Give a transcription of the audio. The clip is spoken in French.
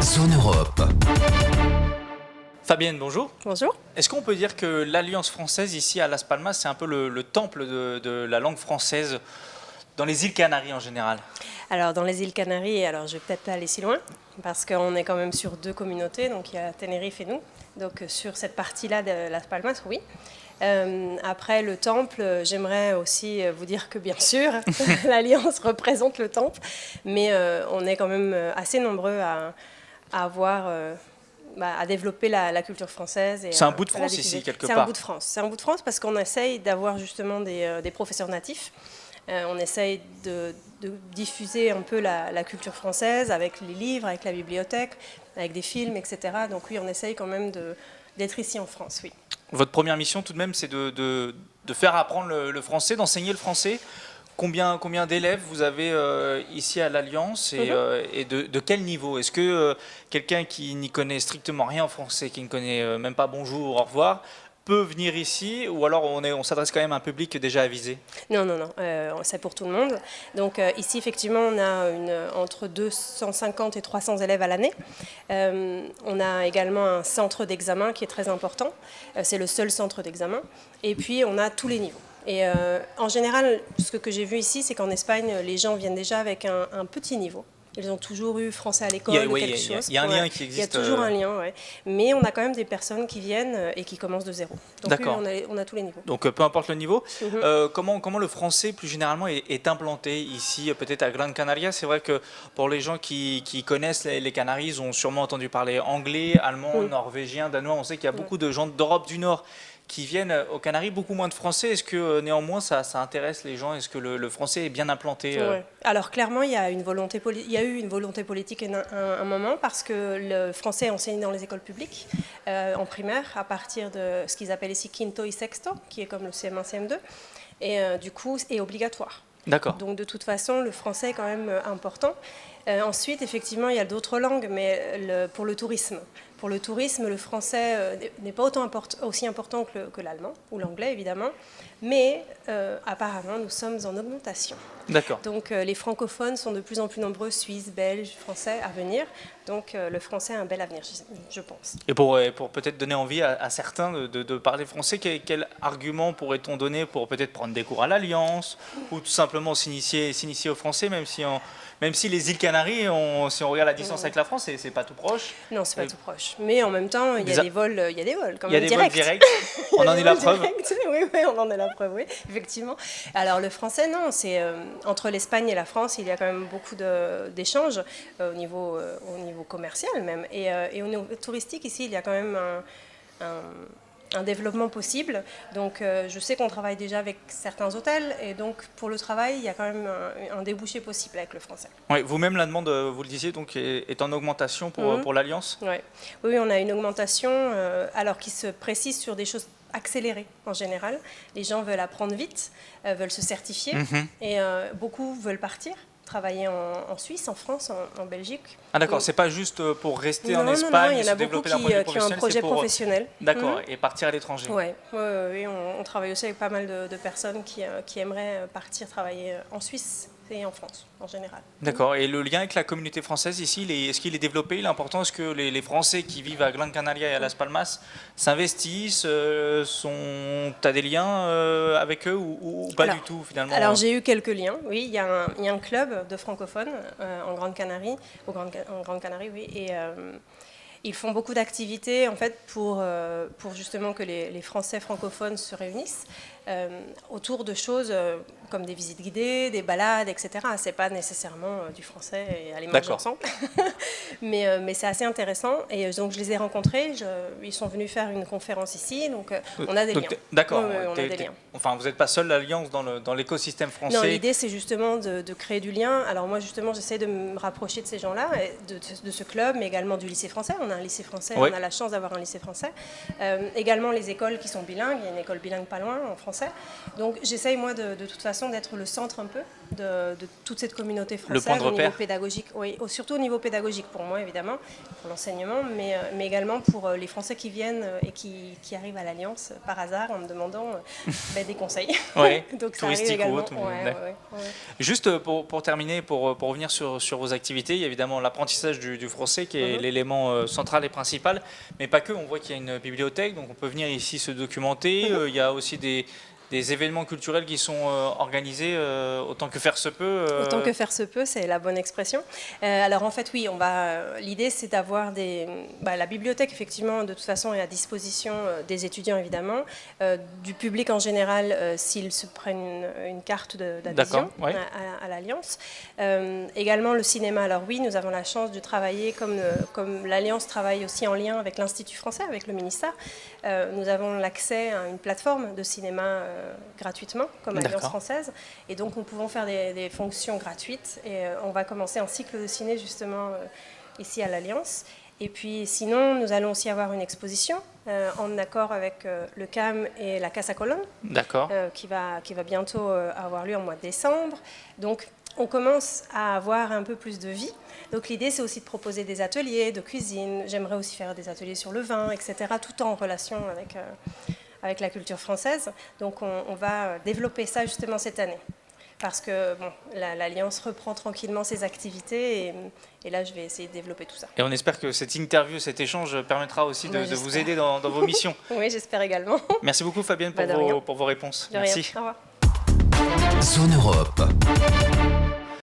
Zone Europe. Fabienne, bonjour. Bonjour. Est-ce qu'on peut dire que l'Alliance française ici à Las Palmas, c'est un peu le temple de la langue française dans les îles Canaries en général? Alors dans les îles Canaries, alors je vais peut-être pas aller si loin parce qu'on est quand même sur deux communautés, donc il y a Tenerife et nous. Donc sur cette partie-là de Las Palmas, oui. Après le temple, j'aimerais aussi vous dire que bien sûr, l'Alliance représente le temple, mais on est quand même assez nombreux à avoir... à développer la culture française. C'est un bout de France ici, quelque part. C'est un bout de France. C'est un bout de France parce qu'on essaye d'avoir justement des professeurs natifs. On essaye de diffuser un peu la culture française avec les livres, avec la bibliothèque, avec des films, etc. Donc oui, on essaye quand même d'être ici en France, oui. Votre première mission tout de même, c'est de faire apprendre le français, d'enseigner le français. Combien d'élèves vous avez ici à l'Alliance et de quel niveau? Est-ce que quelqu'un qui n'y connaît strictement rien en français, qui ne connaît même pas bonjour, au revoir, peut venir ici, ou alors on s'adresse quand même à un public déjà avisé? Non, c'est pour tout le monde. Donc ici, effectivement, on a entre 250 et 300 élèves à l'année. On a également un centre d'examen qui est très important. C'est le seul centre d'examen. Et puis, on a tous les niveaux. Et en général, ce que j'ai vu ici, c'est qu'en Espagne, les gens viennent déjà avec un petit niveau. Ils ont toujours eu français à l'école, quelque chose. Il y a un lien qui existe. Il y a toujours un lien, ouais. Mais on a quand même des personnes qui viennent et qui commencent de zéro. Donc d'accord. Oui, on a tous les niveaux. Donc peu importe le niveau. Comment le français, plus généralement, est implanté ici, peut-être à Gran Canaria? C'est vrai que pour les gens qui connaissent les Canaries, ils ont sûrement entendu parler anglais, allemand, norvégien, danois. On sait qu'il y a beaucoup de gens d'Europe du Nord qui viennent aux Canaries, beaucoup moins de Français. Est-ce que néanmoins ça intéresse les gens? Est-ce que le français est bien implanté? Alors clairement, il y a eu une volonté politique à un moment parce que le français est enseigné dans les écoles publiques en primaire à partir de ce qu'ils appellent ici quinto et sexto, qui est comme le CM1, CM2, et du coup est obligatoire. D'accord. Donc de toute façon, le français est quand même important. Ensuite, effectivement, il y a d'autres langues, mais pour le tourisme. Pour le tourisme, le français n'est pas aussi important que l'allemand, ou l'anglais évidemment, mais apparemment nous sommes en augmentation. D'accord. Donc les francophones sont de plus en plus nombreux, Suisses, Belges, Français à venir. Donc le français a un bel avenir, je pense. Et pour peut-être donner envie à certains de parler français, quel argument pourrait-on donner pour peut-être prendre des cours à l'Alliance ou tout simplement s'initier au français, même si les îles Canaries, si on regarde la distance avec la France, c'est pas tout proche. Non, c'est pas tout proche. Mais en même temps, il y a des vols quand même directs. Il y a des vols directs. On en est la preuve. Oui, on en est la preuve, oui, effectivement. Alors le français, non, c'est entre l'Espagne et la France, il y a quand même beaucoup d'échanges au niveau commercial même. Et au niveau touristique, ici, il y a quand même un développement possible. Donc je sais qu'on travaille déjà avec certains hôtels et donc pour le travail, il y a quand même un débouché possible avec le français. Oui, vous-même, la demande, vous le disiez, donc, est en augmentation pour l'Alliance? Oui, on a une augmentation alors qui se précise sur des choses accélérées en général. Les gens veulent apprendre vite, veulent se certifier et beaucoup veulent partir. Travailler en Suisse, en France, en Belgique. Ah d'accord, c'est pas juste pour rester en Espagne et se développer d'un point de vue professionnel. Il y en a beaucoup qui ont un projet professionnel. D'accord, et partir à l'étranger. Oui, on travaille aussi avec pas mal de personnes qui aimeraient partir travailler en Suisse et en France, en général. D'accord, et le lien avec la communauté française ici, est-ce qu'il est développé? Il est important? Est-ce que les Français qui vivent à Gran Canaria et à Las Palmas s'investissent? Tu as des liens avec eux ou pas du tout finalement? Alors j'ai eu quelques liens, oui. Il y a un club de francophones en Grande Canarie, en Grande Canarie, oui. Et ils font beaucoup d'activités en fait pour justement que les Français francophones se réunissent autour de choses comme des visites guidées, des balades, etc. C'est pas nécessairement du français et aller manger ensemble, mais c'est assez intéressant. Et donc je les ai rencontrés, ils sont venus faire une conférence ici, donc on a des liens. D'accord. On a des liens. Enfin, vous n'êtes pas seul l'Alliance dans l'écosystème français. Non, l'idée c'est justement de créer du lien. Alors moi justement j'essaie de me rapprocher de ces gens-là, de ce club, mais également du lycée français. On a un lycée français, on a la chance d'avoir un lycée français. Également les écoles qui sont bilingues, il y a une école bilingue pas loin en français. Donc j'essaye moi de toute façon façon d'être le centre un peu de toute cette communauté française. Le point de au niveau repère. pédagogique, oui, surtout au niveau pédagogique pour moi évidemment, pour l'enseignement, mais également pour les Français qui viennent et qui arrivent à l'Alliance par hasard en me demandant des conseils. Ouais, Donc ça arrive touristique ou également. autre. Ouais. Juste pour terminer, pour revenir sur vos activités, il y a évidemment l'apprentissage du français qui est l'élément central et principal, mais pas que. On voit qu'il y a une bibliothèque, donc on peut venir ici se documenter. Il y a aussi des événements culturels qui sont organisés autant que faire se peut. Autant que faire se peut, c'est la bonne expression. Alors en fait, oui, l'idée c'est d'avoir la bibliothèque, effectivement, de toute façon, est à disposition des étudiants, évidemment, du public en général, s'ils se prennent une carte d'adhésion à l'Alliance. Également le cinéma. Alors oui, nous avons la chance de travailler comme l'Alliance travaille aussi en lien avec l'Institut français, avec le ministère. Nous avons l'accès à une plateforme de cinéma gratuitement, comme Alliance française. Et donc, nous pouvons faire des fonctions gratuites. Et on va commencer un cycle de ciné, justement, ici à l'Alliance. Et puis, sinon, nous allons aussi avoir une exposition en accord avec le CAM et la Casa Colón, qui va bientôt avoir lieu en mois de décembre. Donc, on commence à avoir un peu plus de vie. Donc l'idée, c'est aussi de proposer des ateliers de cuisine. J'aimerais aussi faire des ateliers sur le vin, etc., tout en relation avec la culture française. Donc on va développer ça justement cette année. Parce que l'Alliance reprend tranquillement ses activités et là, je vais essayer de développer tout ça. Et on espère que cette interview, cet échange permettra aussi de vous aider dans vos missions. Oui, j'espère également. Merci beaucoup Fabienne pour vos réponses. De Merci. Rien. Au revoir. Zone Europe.